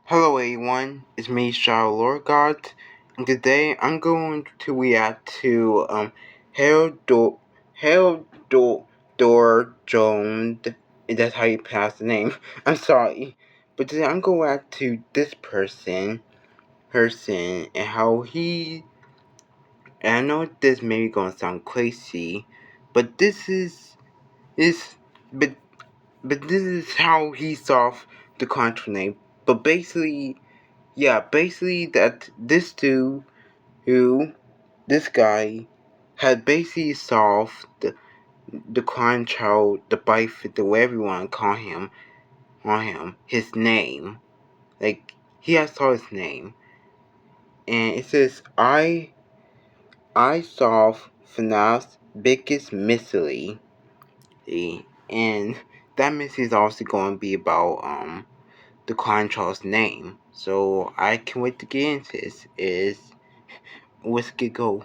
Hello everyone, it's me, Charles Lorgard, and today I'm going to react to Harold Jones, if that's how you pronounce the name. I'm sorry, but today I'm going to react to this person, and how he. And I know this may be going to sound crazy, but is but but this is how he solved the control name. But basically that this guy had basically solved the crime child, the bifid, the whatever you want to call him, his name. Like, he has solved his name. And it says, I solved FNAF's biggest mystery. And that mystery is also going to be about, the crime child's name. So I can't wait to get into this. Let's get go.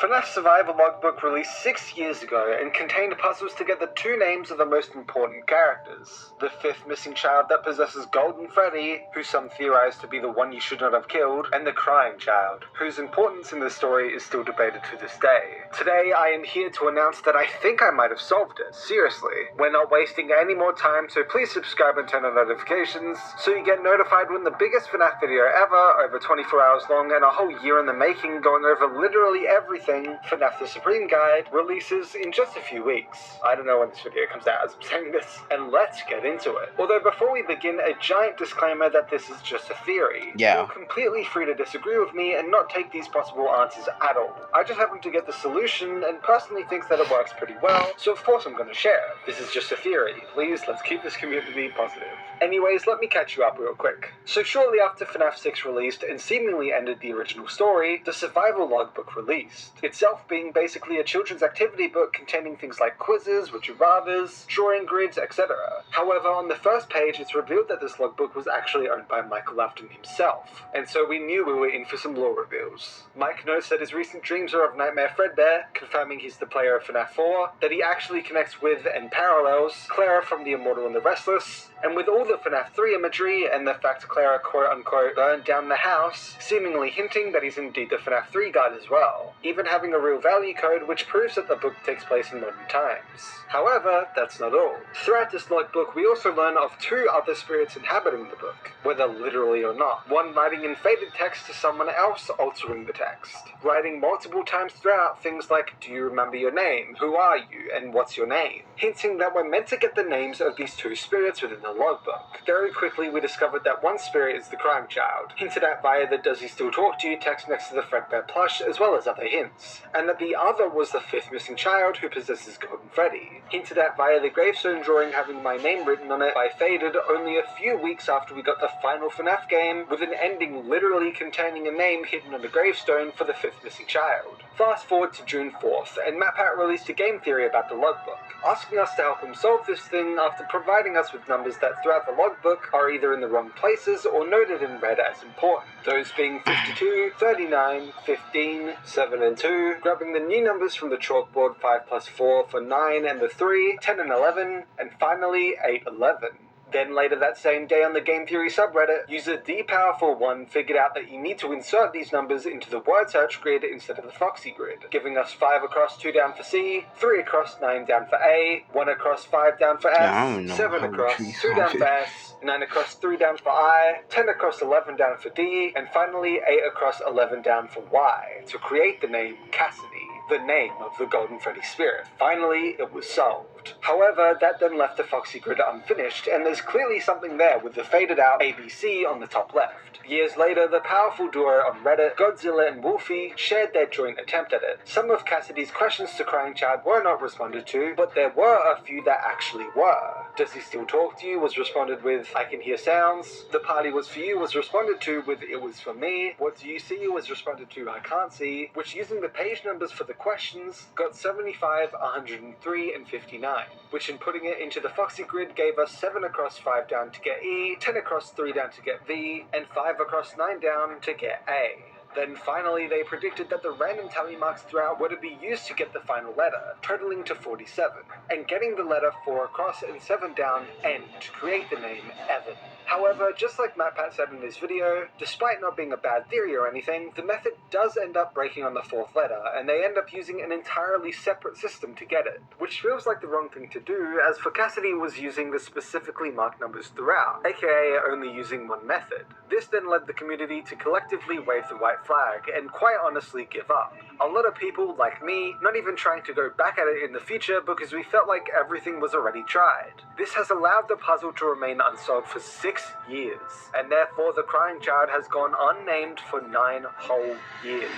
FNAF Survival Logbook released 6 years ago and contained puzzles to get the two names of the most important characters. The fifth missing child that possesses Golden Freddy, who some theorize to be the one you should not have killed, and the crying child, whose importance in the story is still debated to this day. Today I am here to announce that I think I might have solved it. Seriously. We're not wasting any more time, so please subscribe and turn on notifications so you get notified when the biggest FNAF video ever, over 24 hours long and a whole year in the making, going over literally everything FNAF the Supreme Guide, releases in just a few weeks. I don't know when this video comes out as I'm saying this, and let's get into it. Although before we begin, a giant disclaimer that this is just a theory. Yeah. You're completely free to disagree with me and not take these possible answers at all. I just happen to get the solution and personally think that it works pretty well, so of course I'm going to share it. This is just a theory. Please, let's keep this community positive. Anyways, let me catch you up real quick. So shortly after FNAF 6 released and seemingly ended the original story, the Survival Logbook released. Itself being basically a children's activity book containing things like quizzes, would you rathers, drawing grids, etc. However, on the first page it's revealed that this logbook was actually owned by Michael Afton himself, and so we knew we were in for some lore reveals. Mike notes that his recent dreams are of Nightmare Fredbear, confirming he's the player of FNAF 4, that he actually connects with and parallels Clara from The Immortal and the Restless, and with all the FNAF 3 imagery and the fact Clara quote-unquote burned down the house, seemingly hinting that he's indeed the FNAF 3 guide as well, even having a real value code which proves that the book takes place in modern times. However, that's not all. Throughout this notebook we also learn of two other spirits inhabiting the book, whether literally or not. One writing in faded text to someone else altering the text, writing multiple times throughout things like, do you remember your name, who are you, and what's your name, hinting that we're meant to get the names of these two spirits within the logbook. Very quickly we discovered that one spirit is the crime child, hinted at via the does he still talk to you text next to the Fredbear plush, as well as other hints, and that the other was the fifth missing child who possesses Golden Freddy, hinted at via the gravestone drawing having my name written on it by Faded only a few weeks after we got the final FNAF game, with an ending literally containing a name hidden on the gravestone for the fifth missing child. Fast forward to June 4th, and MatPat released a game theory about the logbook, asking us to help him solve this thing after providing us with numbers that throughout the logbook are either in the wrong places or noted in red as important. Those being 52, 39, 15, 7 and 2, grabbing the new numbers from the chalkboard 5 plus 4 for 9 and the 3, 10 and 11, and finally 8, 11. Then later that same day on the Game Theory subreddit, user DPowerful1 figured out that you need to insert these numbers into the word search grid instead of the Foxy grid, giving us 5 across 2 down for C, 3 across 9 down for A, 1 across 5 down for S, 7 across 2 down for S, 9 across 3 down for I, 10 across 11 down for D, and finally 8 across 11 down for Y, to create the name Cassidy, the name of the Golden Freddy spirit. Finally, it was solved. However, that then left the Foxy grid unfinished, and there's clearly something there with the faded out ABC on the top left. Years later, the powerful duo on Reddit, Godzilla and Wolfie, shared their joint attempt at it. Some of Cassidy's questions to Crying Child were not responded to, but there were a few that actually were. Does he still talk to you was responded with, I can hear sounds. The party was for you was responded to with, it was for me. What do you see was responded to, I can't see, which using the page numbers for the questions got 75, 103, and 59, which in putting it into the Foxy grid gave us 7 across 5 down to get E, 10 across 3 down to get V, and 5 across 9 down to get A. Then finally they predicted that the random tally marks throughout were to be used to get the final letter, totaling to 47, and getting the letter 4 across and 7 down N to create the name Evan. However, just like MatPat said in this video, despite not being a bad theory or anything, the method does end up breaking on the 4th letter, and they end up using an entirely separate system to get it, which feels like the wrong thing to do, as for Cassidy was using the specifically marked numbers throughout, aka only using one method. This then led the community to collectively wave the white flag, and quite honestly give up. A lot of people, like me, not even trying to go back at it in the future because we felt like everything was already tried. This has allowed the puzzle to remain unsolved for 6 years, and therefore the crying child has gone unnamed for 9 whole years.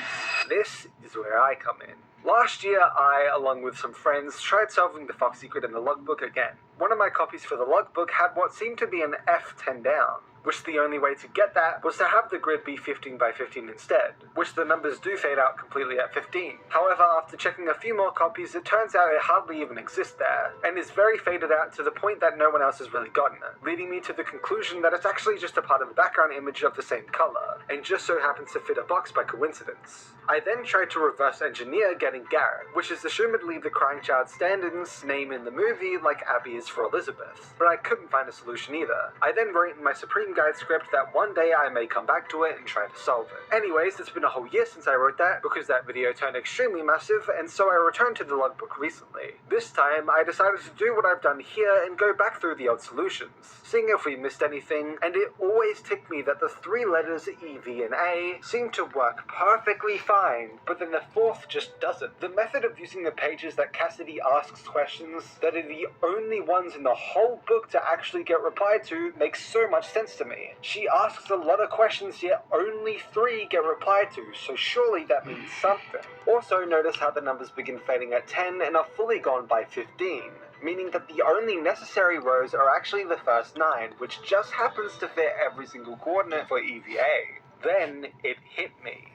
This is where I come in. Last year, I, along with some friends, tried solving the Foxy Grid in the logbook again. One of my copies for the logbook had what seemed to be an F10 down, which the only way to get that was to have the grid be 15 by 15 instead, which the numbers do fade out completely at 15. However, after checking a few more copies, it turns out it hardly even exists there, and is very faded out to the point that no one else has really gotten it, leading me to the conclusion that it's actually just a part of the background image of the same color, and just so happens to fit a box by coincidence. I then tried to reverse engineer getting Garrett, which is assumedly the crying child's stand-in's name in the movie like Abby is for Elizabeth, but I couldn't find a solution either. I then wrote in my Supreme Guide script that one day I may come back to it and try to solve it. Anyways, it's been a whole year since I wrote that, because that video turned extremely massive, and so I returned to the logbook recently. This time, I decided to do what I've done here and go back through the old solutions, seeing if we missed anything, and it always ticked me that the 3 letters E, V, and A seem to work perfectly fine, but then the 4th just doesn't. The method of using the pages that Cassidy asks questions that are the only ones in the whole book to actually get replied to makes so much sense to me. She asks a lot of questions, yet only 3 get replied to, so surely that means something. Also, notice how the numbers begin fading at 10 and are fully gone by 15, meaning that the only necessary rows are actually the first 9, which just happens to fit every single coordinate for EVA. Then it hit me.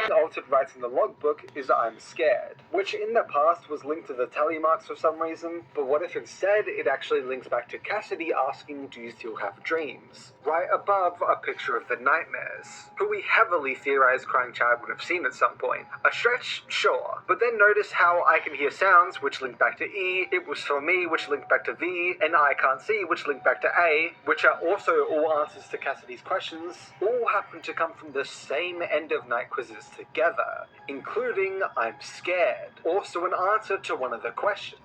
The altered rights in the logbook is I'm scared, which in the past was linked to the tally marks for some reason, but what if instead it actually links back to Cassidy asking, do you still have dreams? Right above a picture of the nightmares, who we heavily theorize Crying Child would have seen at some point. A stretch, sure, but then notice how I can hear sounds, which link back to E, it was for me, which linked back to V, and I can't see, which link back to A, which are also all answers to Cassidy's questions, all happen to come from the same end of night quizzes together, including I'm scared, also an answer to one of the questions.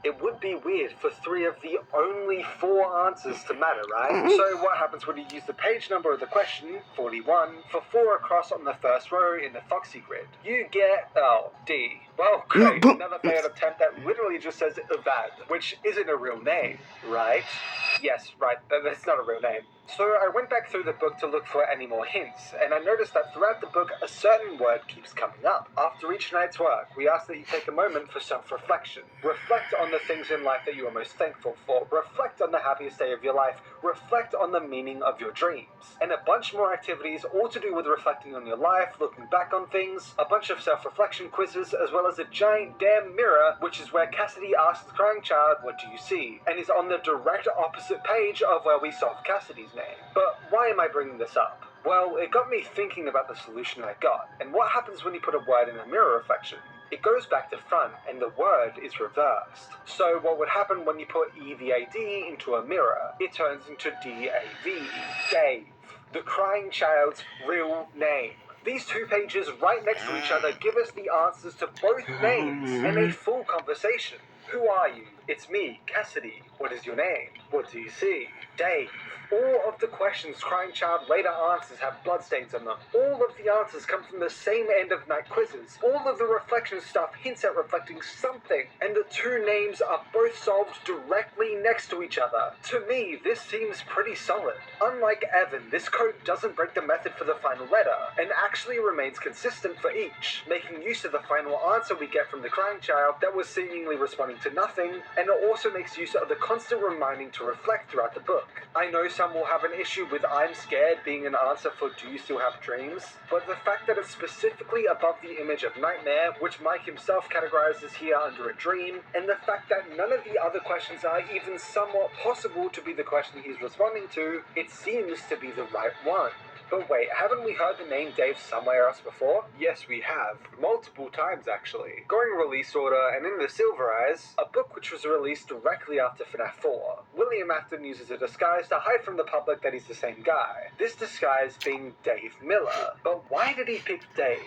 It would be weird for 3 of the only 4 answers to matter, right? So what happens when you use the page number of the question, 41, for 4 across on the first row in the Foxy Grid? You get, D. Well, great, another failed attempt that literally just says Evad, which isn't a real name, right? Yes, right, that's not a real name. So I went back through the book to look for any more hints, and I noticed that throughout the book a certain word keeps coming up. After each night's work, we ask that you take a moment for self-reflection. Reflect on the things in life that you are most thankful for. Reflect on the happiest day of your life. Reflect on the meaning of your dreams. And a bunch more activities all to do with reflecting on your life, looking back on things, a bunch of self-reflection quizzes, as well as a giant damn mirror, which is where Cassidy asks the crying child, what do you see? And is on the direct opposite page of where we solved Cassidy's name. But why am I bringing this up? Well, it got me thinking about the solution I got, and what happens when you put a word in a mirror reflection? It goes back to front, and the word is reversed. So what would happen when you put EVAD into a mirror? It turns into DAV, Dave, the crying child's real name. These 2 pages right next to each other give us the answers to both names and a full conversation. Who are you? It's me, Cassidy. What is your name? What do you see? Dave. All of the questions Crying Child later answers have bloodstains on them. All of the answers come from the same end of night quizzes. All of the reflection stuff hints at reflecting something, and the 2 names are both solved directly next to each other. To me, this seems pretty solid. Unlike Evan, this code doesn't break the method for the final letter, and actually remains consistent for each, making use of the final answer we get from the Crying Child that was seemingly responding to nothing, and it also makes use of the constant reminding to reflect throughout the book. I know some will have an issue with I'm scared being an answer for do you still have dreams, but the fact that it's specifically above the image of nightmare, which Mike himself categorizes here under a dream, and the fact that none of the other questions are even somewhat possible to be the question he's responding to, it seems to be the right one. But wait, haven't we heard the name Dave somewhere else before? Yes, we have. Multiple times, actually. Going release order, and in the Silver Eyes, a book which was released directly after FNAF 4, William Afton uses a disguise to hide from the public that he's the same guy. This disguise being Dave Miller. But why did he pick Dave?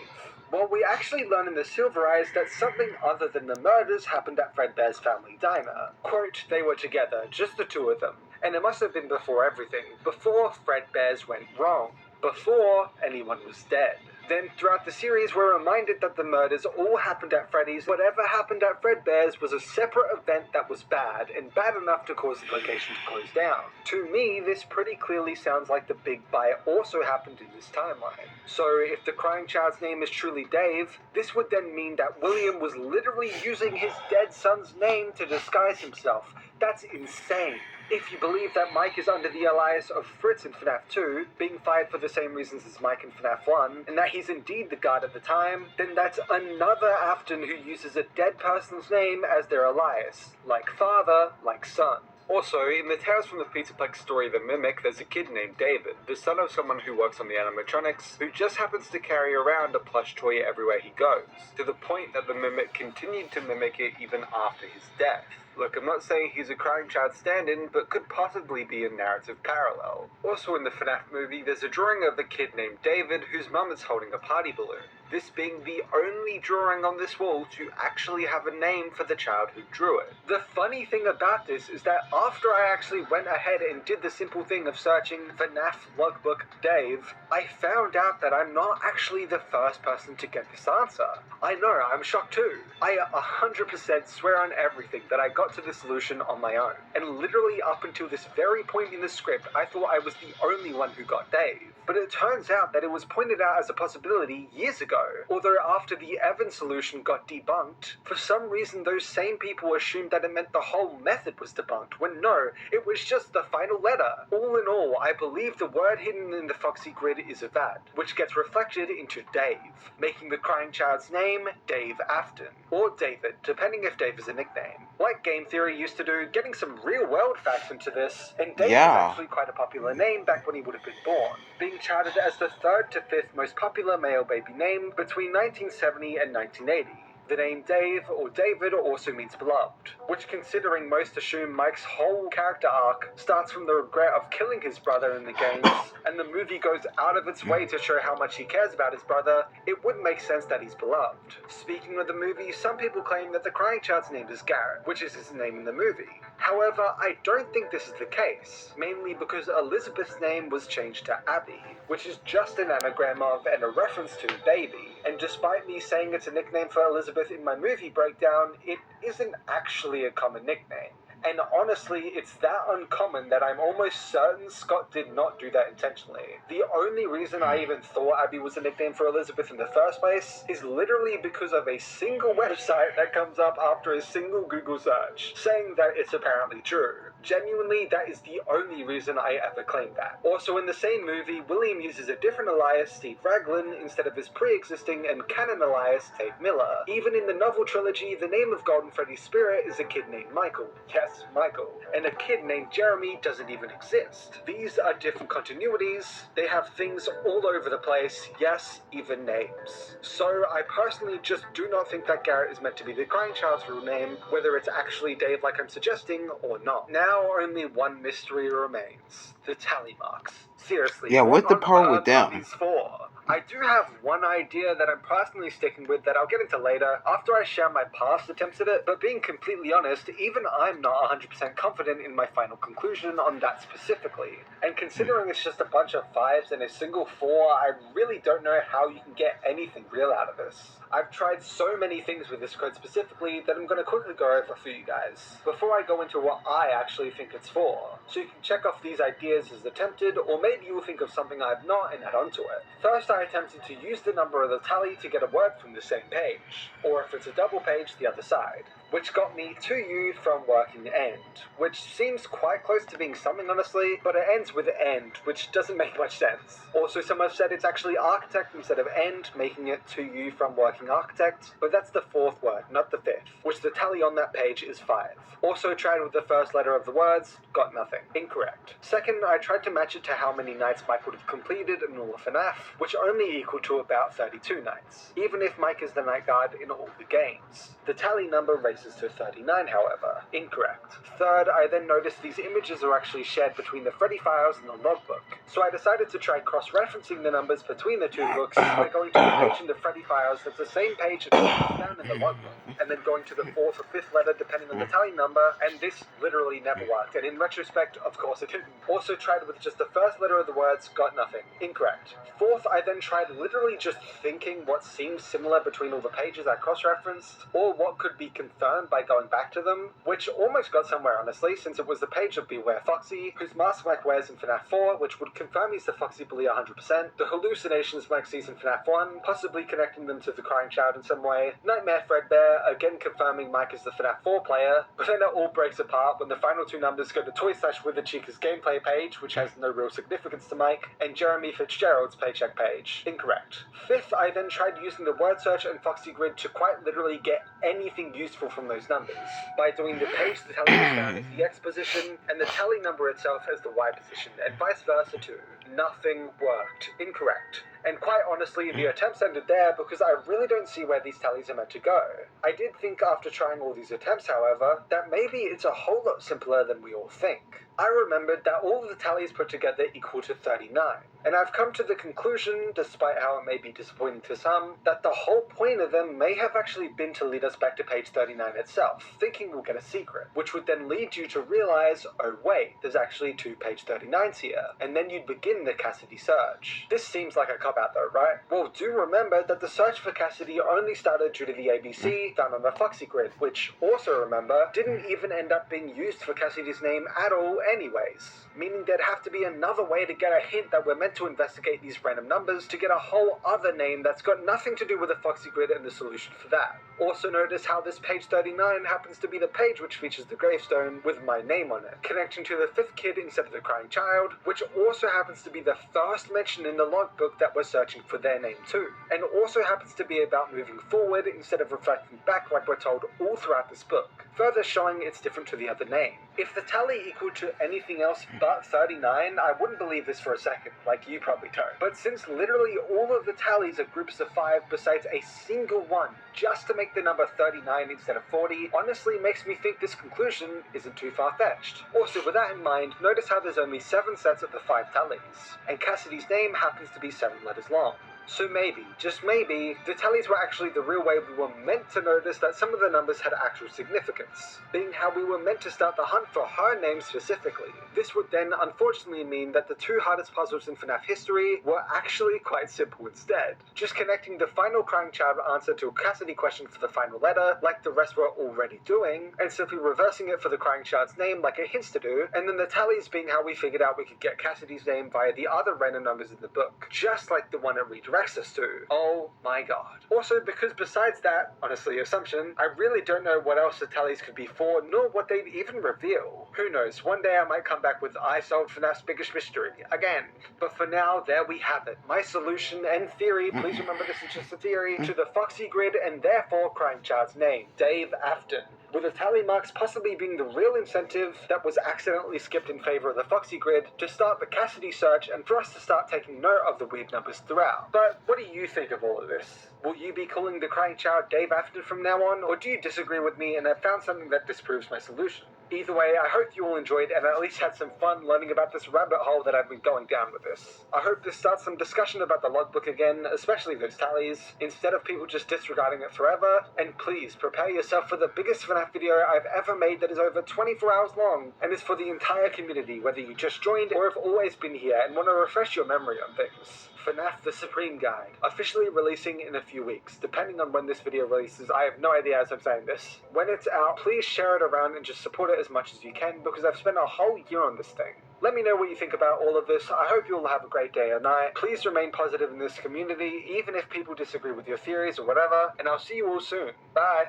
Well, we actually learn in the Silver Eyes that something other than the murders happened at Fredbear's family diner. Quote, they were together, just the two of them. And it must have been before everything. Before Fredbear's went wrong. Before anyone was dead. Then throughout the series we're reminded that the murders all happened at Freddy's. Whatever happened at Fredbear's was a separate event that was bad, and bad enough to cause the location to close down. To me, this pretty clearly sounds like the big buy also happened in this timeline. So if the crying child's name is truly Dave, this would then mean that William was literally using his dead son's name to disguise himself. That's insane. If you believe that Mike is under the alias of Fritz in FNAF 2, being fired for the same reasons as Mike in FNAF 1, and that he's indeed the guard at the time, then that's another Afton who uses a dead person's name as their alias. Like father, like son. Also, in the Tales from the Pizzaplex story The Mimic, there's a kid named David, the son of someone who works on the animatronics, who just happens to carry around a plush toy everywhere he goes, to the point that the Mimic continued to mimic it even after his death. Look, I'm not saying he's a crying child stand-in, but could possibly be a narrative parallel. Also in the FNAF movie, there's a drawing of a kid named David whose mum is holding a party balloon. This being the only drawing on this wall to actually have a name for the child who drew it. The funny thing about this is that after I actually went ahead and did the simple thing of searching FNAF logbook Dave, I found out that I'm not actually the first person to get this answer. I know, I'm shocked too. I 100% swear on everything that I got to the solution on my own. And literally up until this very point in the script, I thought I was the only one who got Dave. But it turns out that it was pointed out as a possibility years ago. Although after the Evans solution got debunked, for some reason those same people assumed that it meant the whole method was debunked, when no, it was just the final letter. All in all, I believe the word hidden in the Foxy grid is Avad, which gets reflected into Dave, making the crying child's name Dave Afton, or David, depending if Dave is a nickname. Like Game Theory used to do, getting some real-world facts into this, and Dave was actually quite a popular name back when he would have been born, being charted as the 3rd to 5th most popular male baby name between 1970 and 1980. The name Dave or David also means beloved, which considering most assume Mike's whole character arc starts from the regret of killing his brother in the games, and the movie goes out of its way to show how much he cares about his brother, it would make sense that he's beloved. Speaking of the movie, some people claim that the crying child's name is Garrett, which is his name in the movie. However, I don't think this is the case, mainly because Elizabeth's name was changed to Abby, which is just an anagram of and a reference to baby, and despite me saying it's a nickname for Elizabeth in my movie breakdown, it isn't actually a common nickname. And honestly, it's that uncommon that I'm almost certain Scott did not do that intentionally. The only reason I even thought Abby was a nickname for Elizabeth in the first place is literally because of a single website that comes up after a single Google search, saying that it's apparently true. Genuinely, that is the only reason I ever claimed that. Also in the same movie, William uses a different alias, Steve Raglan, instead of his pre-existing and canon alias, Dave Miller. Even in the novel trilogy, the name of Golden Freddy's spirit is a kid named Michael. Yes, Michael. And a kid named Jeremy doesn't even exist. These are different continuities. They have things all over the place, yes, even names. So I personally just do not think that Garrett is meant to be the crying child's real name, whether it's actually Dave like I'm suggesting or not. Now only one mystery remains. The tally marks. Seriously, yeah, what's the part with them? These for? I do have one idea that I'm personally sticking with that I'll get into later after I share my past attempts at it, but being completely honest, even I'm not 100% confident in my final conclusion on that specifically. And considering it's just a bunch of 5s and a single 4, I really don't know how you can get anything real out of this. I've tried so many things with this code specifically that I'm going to quickly go over for you guys, before I go into what I actually think it's for, so you can check off these ideas as attempted, or maybe you'll think of something I've not and add onto it. First, I attempted to use the number of the tally to get a word from the same page, or if it's a double page, the other side. which got me to you from working end, which seems quite close to being something honestly, but it ends with end, which doesn't make much sense. Also, some have said it's actually architect instead of end, making it to you from working architect, but that's the fourth word, not the fifth, which the tally on that page is 5. Also tried with the first letter of the words, got nothing. Incorrect. Second, I tried to match it to how many nights Mike would have completed in all of FNAF, which only equal to about 32 nights, even if Mike is the night guard in all the games. The tally number races to 39, however. Incorrect. Third, I then noticed these images are actually shared between the Freddy files and the logbook, so I decided to try cross-referencing the numbers between the two books by going to the page in the Freddy files that's the same page as found in the logbook, and then going to the fourth or fifth letter depending on the tally number, and this literally never worked, and in retrospect, of course it didn't. Also tried with just the first letter of the words, got nothing. Incorrect. Fourth, I then tried literally just thinking what seemed similar between all the pages I cross-referenced, or what could be confirmed by going back to them, which almost got somewhere honestly, since it was the page of Beware Foxy, whose mask Mike wears in FNAF 4, which would confirm he's the Foxy Bully 100%, the hallucinations Mike sees in FNAF 1, possibly connecting them to the Crying Child in some way, Nightmare Fredbear, again confirming Mike is the FNAF 4 player, but then it all breaks apart when the final two numbers go to Toy/Witherchica's gameplay page, which has no real significance to Mike, and Jeremy Fitzgerald's paycheck page. Incorrect. Fifth, I then tried using the word search and Foxy Grid to quite literally get anything useful from those numbers, by doing the page the tally was found as the X position, and the tally number itself as the Y position, and vice versa too. Nothing worked. Incorrect. And quite honestly, the attempts ended there because I really don't see where these tallies are meant to go. I did think after trying all these attempts, however, that maybe it's a whole lot simpler than we all think. I remembered that all of the tallies put together equal to 39, and I've come to the conclusion, despite how it may be disappointing to some, that the whole point of them may have actually been to lead us back to page 39 itself, thinking we'll get a secret, which would then lead you to realize, oh wait, there's actually 2 page 39s here, and then you'd begin the Cassidy search. This seems like a cop-out though, right? Well, do remember that the search for Cassidy only started due to the ABC found on the Foxy Grid, which, also remember, didn't even end up being used for Cassidy's name at all anyways, meaning there'd have to be another way to get a hint that we're meant to investigate these random numbers to get a whole other name that's got nothing to do with the Foxy Grid and the solution for that. Also notice how this page 39 happens to be the page which features the gravestone with my name on it, connecting to the 5th kid instead of the Crying Child, which also happens to be the first mention in the logbook that we're searching for their name too, and also happens to be about moving forward instead of reflecting back like we're told all throughout this book, further showing it's different to the other name. If the tally equaled to anything else but 39, I wouldn't believe this for a second, like you probably don't. But since literally all of the tallies are groups of 5 besides a single one, just to make the number 39 instead of 40, honestly makes me think this conclusion isn't too far-fetched. Also, with that in mind, notice how there's only 7 sets of the 5 tallies, and Cassidy's name happens to be 7 letters long. So maybe, just maybe, the tallies were actually the real way we were meant to notice that some of the numbers had actual significance, being how we were meant to start the hunt for her name specifically. This would then unfortunately mean that the 2 hardest puzzles in FNAF history were actually quite simple instead, just connecting the final Crying Child answer to a Cassidy question for the final letter, like the rest were already doing, and simply reversing it for the Crying Child's name like it hints to do, and then the tallies being how we figured out we could get Cassidy's name via the other random numbers in the book, just like the one it redirects us to. Oh my god. Also, because besides that, honestly, assumption, I really don't know what else the tallies could be for, nor what they'd even reveal. Who knows, one day I might come back with I solved FNAF's biggest mystery, again. But for now, there we have it. My solution and theory, please remember this is just a theory, to the Foxy Grid and therefore Crying Child's name, Dave Afton, with the tally marks possibly being the real incentive that was accidentally skipped in favor of the Foxy Grid to start the Cassidy search and for us to start taking note of the weird numbers throughout. But what do you think of all of this? Will you be calling the Crying Child Dave Afton from now on, or do you disagree with me and have found something that disproves my solution? Either way, I hope you all enjoyed and at least had some fun learning about this rabbit hole that I've been going down with this. I hope this starts some discussion about the logbook again, especially those tallies, instead of people just disregarding it forever, and please prepare yourself for the biggest FNAF video I've ever made that is over 24 hours long, and is for the entire community, whether you just joined or have always been here and want to refresh your memory on things. FNAF The Supreme Guide, officially releasing in a few weeks, depending on when this video releases. I have no idea as I'm saying this. When it's out, please share it around and just support it as much as you can, because I've spent a whole year on this thing. Let me know what you think about all of this. I hope you all have a great day or night. Please remain positive in this community, even if people disagree with your theories or whatever, and I'll see you all soon. Bye!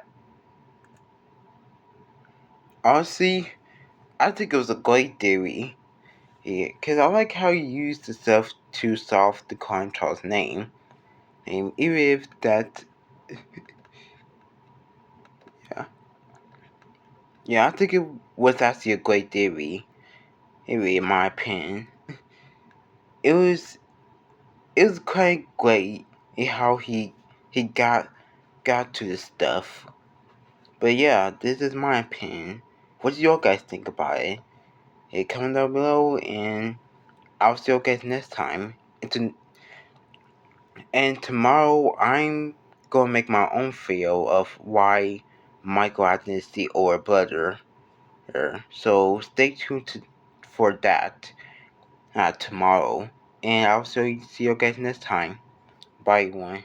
Honestly, I think it was a great theory. Yeah, because I like how you used the stuff to solve the crime child's name. And even if that, yeah, yeah, I think it was actually a great theory. Anyway, in my opinion, it was it was quite great in how he got to the stuff. But yeah, this is my opinion. What do y'all guys think about it? Hey, comment down below, and I'll see you guys next time. And tomorrow, I'm gonna make my own video of why Michael is the older brother. So stay tuned for that tomorrow. And I'll see you guys next time. Bye, everyone.